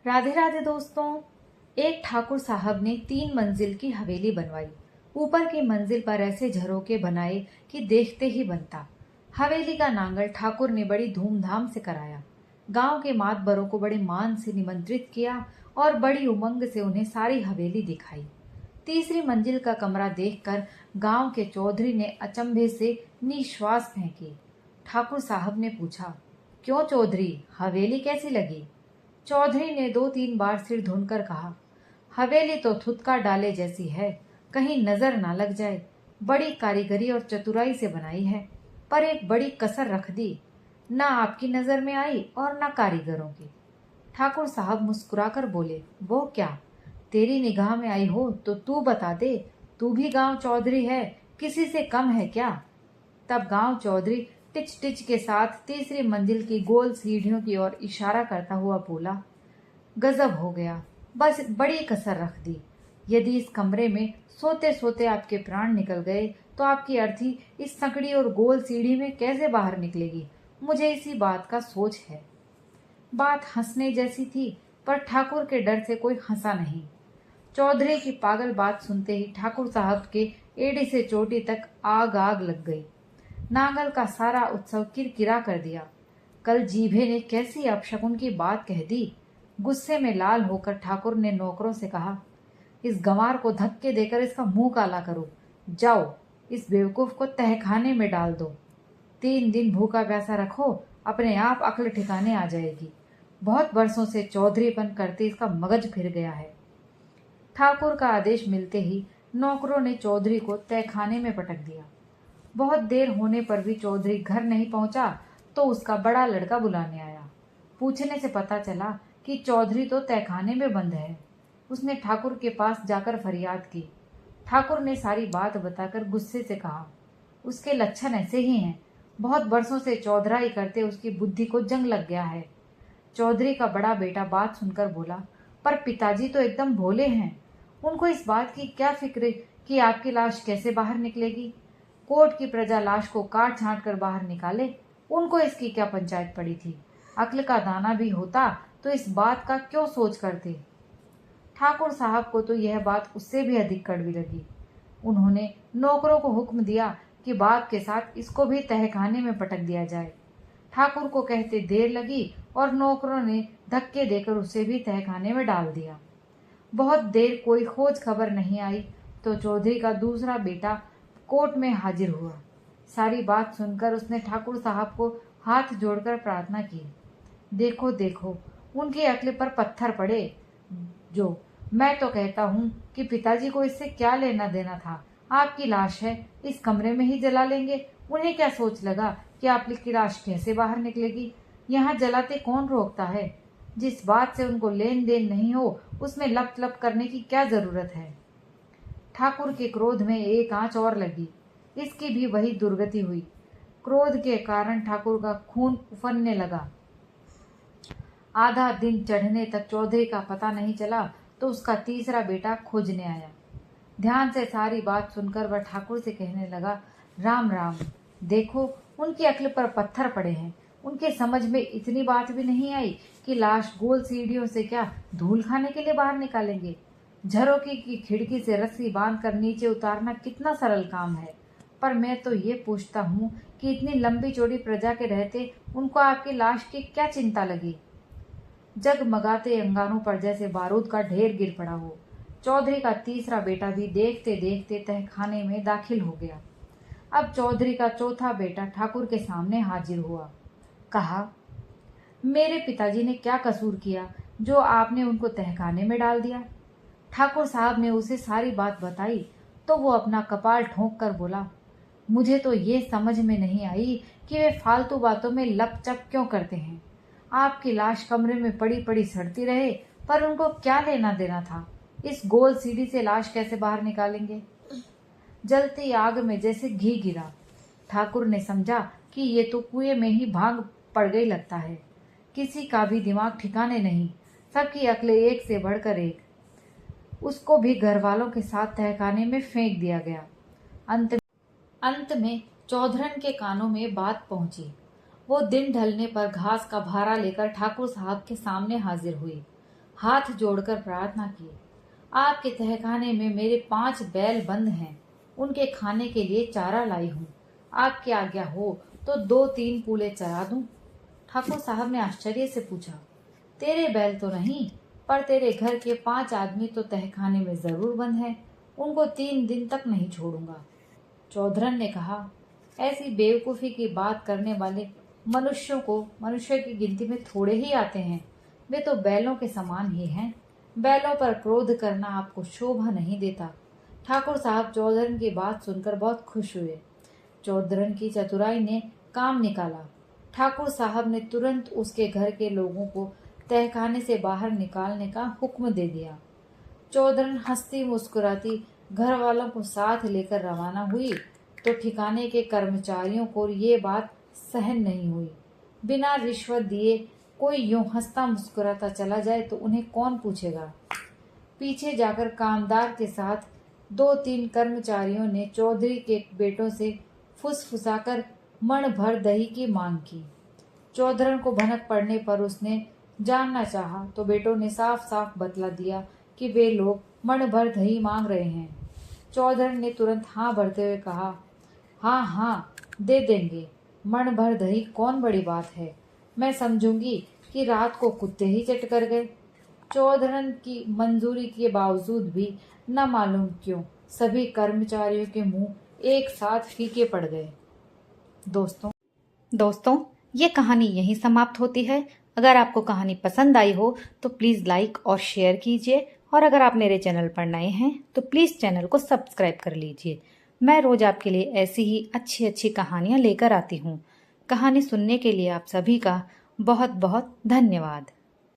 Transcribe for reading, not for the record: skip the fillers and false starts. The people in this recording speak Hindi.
राधे राधे दोस्तों। एक ठाकुर साहब ने 3 मंजिल की हवेली बनवाई। ऊपर की मंजिल पर ऐसे झरोके बनाए कि देखते ही बनता। हवेली का नांगल ठाकुर ने बड़ी धूमधाम से कराया। गांव के मातबरों को बड़े मान से निमंत्रित किया और बड़ी उमंग से उन्हें सारी हवेली दिखाई। तीसरी मंजिल का कमरा देखकर गांव के चौधरी ने अचंभे से निश्वास फेंकी। ठाकुर साहब ने पूछा, क्यों चौधरी, हवेली कैसी लगी? चौधरी ने 2-3 बार सिर धुनकर कहा, हवेली तो थुतका डाले जैसी है, कहीं नजर ना लग जाए। बड़ी कारीगरी और चतुराई से बनाई है, पर एक बड़ी कसर रख दी। ना आपकी नजर में आई और ना कारीगरों की। ठाकुर साहब मुस्कुराकर बोले, वो क्या? तेरी निगाह में आई हो तो तू बता दे। तू भी गांव चौधरी है, किसी से कम है क्या? तब गांव चौधरी टिच टिच के साथ तीसरी मंजिल की गोल सीढ़ियों की ओर इशारा करता हुआ बोला, गजब हो गया, बस बड़ी कसर रख दी। यदि इस कमरे में सोते सोते आपके प्राण निकल गए तो आपकी अर्थी इस संकड़ी और गोल सीढ़ी में कैसे बाहर निकलेगी? मुझे इसी बात का सोच है। बात हंसने जैसी थी, पर ठाकुर के डर से कोई हंसा नहीं। चौधरी की पागल बात सुनते ही ठाकुर साहब के एड़ी से चोटी तक आग आग लग गई। नांगल का सारा उत्सव किरकिरा कर दिया। कल जीभे ने कैसी अपशकुन की बात कह दी। गुस्से में लाल होकर ठाकुर ने नौकरों से कहा, इस गंवार को धक्के देकर इसका मुंह काला करो। जाओ, इस बेवकूफ को तहखाने में डाल दो। 3 दिन भूखा प्यासा रखो, अपने आप अक्ल ठिकाने आ जाएगी। बहुत बरसों से चौधरीपन करते इसका मगज फिर गया है। ठाकुर का आदेश मिलते ही नौकरों ने चौधरी को तहखाने में पटक दिया। बहुत देर होने पर भी चौधरी घर नहीं पहुंचा तो उसका बड़ा लड़का बुलाने आया। पूछने से पता चला कि चौधरी तो तहखाने में बंद है। उसने ठाकुर के पास जाकर फरियाद की। ठाकुर ने सारी बात बताकर गुस्से से कहा, उसके लक्षण ऐसे ही हैं। बहुत बरसों से चौधराई करते उसकी बुद्धि को जंग लग गया है। चौधरी का बड़ा बेटा बात सुनकर बोला, पर पिताजी तो एकदम भोले हैं। उनको इस बात की क्या फिक्र कि आपकी लाश कैसे बाहर निकलेगी? कोर्ट की प्रजा लाश को काट छांट कर बाहर निकाले, उनको इसकी क्या पंचायत पड़ी थी? अक्ल का दाना भी होता तो इस बात का क्यों सोच करते? ठाकुर साहब को तो यह बात उससे भी अधिक कड़वी लगी। उन्होंने नौकरों को हुक्म दिया कि बाप के साथ इसको भी तहखाने में पटक दिया जाए। ठाकुर को कहते देर लगी और नौकरों ने धक्के देकर उसे भी तहखाने में डाल दिया। बहुत देर कोई खोज खबर नहीं आई तो चौधरी का दूसरा बेटा कोर्ट में हाजिर हुआ। सारी बात सुनकर उसने ठाकुर साहब को हाथ जोड़कर प्रार्थना की, देखो देखो, उनकी अक्ल पर पत्थर पड़े। जो मैं तो कहता हूँ कि पिताजी को इससे क्या लेना देना था? आपकी लाश है, इस कमरे में ही जला लेंगे। उन्हें क्या सोच लगा कि आपकी लाश कैसे बाहर निकलेगी? यहाँ जलाते कौन रोकता है? जिस बात से उनको लेन देन नहीं हो उसमें लप लप करने की क्या जरूरत है? ठाकुर के क्रोध में एक आंच और लगी। इसकी भी वही दुर्गति हुई। क्रोध के कारण ठाकुर का खून उफनने लगा। आधा दिन चढ़ने तक चौधरी का पता नहीं चला तो उसका तीसरा बेटा खोजने आया। ध्यान से सारी बात सुनकर वह ठाकुर से कहने लगा, राम राम, देखो उनकी अक्ल पर पत्थर पड़े हैं। उनके समझ में इतनी बात भी नहीं आई कि लाश गोल सीढ़ियों से क्या धूल खाने के लिए बाहर निकालेंगे? झरोकी की खिड़की से रस्सी बांधकर नीचे उतारना कितना सरल काम है। पर मैं तो ये पूछता हूँ कि इतनी लंबी चौड़ी प्रजा के रहते उनको आपकी लाश की क्या चिंता लगी? जगमगाते अंगारों पर जैसे बारूद का ढेर गिर पड़ा हो। चौधरी का तीसरा बेटा भी देखते देखते तहखाने में दाखिल हो गया। अब चौधरी का चौथा बेटा ठाकुर के सामने हाजिर हुआ। कहा, मेरे पिताजी ने क्या कसूर किया जो आपने उनको तहखाने में डाल दिया? ठाकुर साहब ने उसे सारी बात बताई तो वो अपना कपाल ठोंक कर बोला, मुझे तो ये समझ में नहीं आई कि वे फालतू बातों में लपचप क्यों करते हैं। आपकी लाश कमरे में पड़ी पड़ी सड़ती रहे, पर उनको क्या लेना देना था? इस गोल सीढ़ी से लाश कैसे बाहर निकालेंगे? जलती आग में जैसे घी गिरा। ठाकुर ने समझा कि ये तो कुएं में ही भांग पड़ गई लगता है। किसी का भी दिमाग ठिकाने नहीं, सबकी अक्लें एक से बढ़कर एक। उसको भी घर वालों के साथ तहखाने में फेंक दिया गया। अंत में चौधरन के कानों में बात पहुंची। वो दिन ढलने पर घास का भारा लेकर ठाकुर साहब के सामने हाजिर हुई। हाथ जोड़कर प्रार्थना की। आपके तहखाने में मेरे 5 बैल बंद हैं, उनके खाने के लिए चारा लाई हूँ। आपकी आज्ञा हो तो 2-3 पूले चरा दूं। ठाकुर साहब ने आश्चर्य से पूछा, तेरे बैल तो नहीं, पर तेरे घर के 5 आदमी तो तहखाने में जरूर बंद हैं, उनको 3 दिन तक नहीं छोड़ूंगा। चौधरन ने कहा, ऐसी बेवकूफ़ी की बात करने वाले मनुष्यों को मनुष्य की गिनती में थोड़े ही आते हैं। वे तो बैलों के समान ही हैं। बैलों पर क्रोध करना आपको शोभा नहीं देता। ठाकुर साहब चौधरन की बात सुनकर बहुत खुश हुए। चौधरन की चतुराई ने काम निकाला। ठाकुर साहब ने तुरंत उसके घर के लोगों को तहखाने से बाहर निकालने का हुक्म दे दिया। चौधरन हंसती मुस्कुराती घर वालों को साथ लेकर रवाना हुई तो ठिकाने के कर्मचारियों को ये बात सहन नहीं हुई। बिना रिश्वत दिए कोई यूं हंसता मुस्कुराता चला जाए तो उन्हें कौन पूछेगा। पीछे जाकर कामदार के साथ 2-3 कर्मचारियों ने चौधरी के बेटों से फुसफुसाकर मण भर दही की मांग की। चौधरन को भनक पड़ने पर उसने जानना चाहा तो बेटों ने साफ साफ बतला दिया कि वे लोग मण भर दही मांग रहे हैं। चौधरन ने तुरंत हाँ भरते हुए कहा, हाँ हाँ दे देंगे। मण भर दही कौन बड़ी बात है, मैं समझूंगी कि रात को कुत्ते ही चट कर गए। चौधरन की मंजूरी के बावजूद भी न मालूम क्यों सभी कर्मचारियों के मुंह एक साथ फीके पड़ गए। दोस्तों, ये कहानी यहीं समाप्त होती है। अगर आपको कहानी पसंद आई हो तो प्लीज़ लाइक और शेयर कीजिए, और अगर आप मेरे चैनल पर नए हैं तो प्लीज़ चैनल को सब्सक्राइब कर लीजिए। मैं रोज़ आपके लिए ऐसी ही अच्छी अच्छी कहानियाँ लेकर आती हूँ। कहानी सुनने के लिए आप सभी का बहुत बहुत धन्यवाद।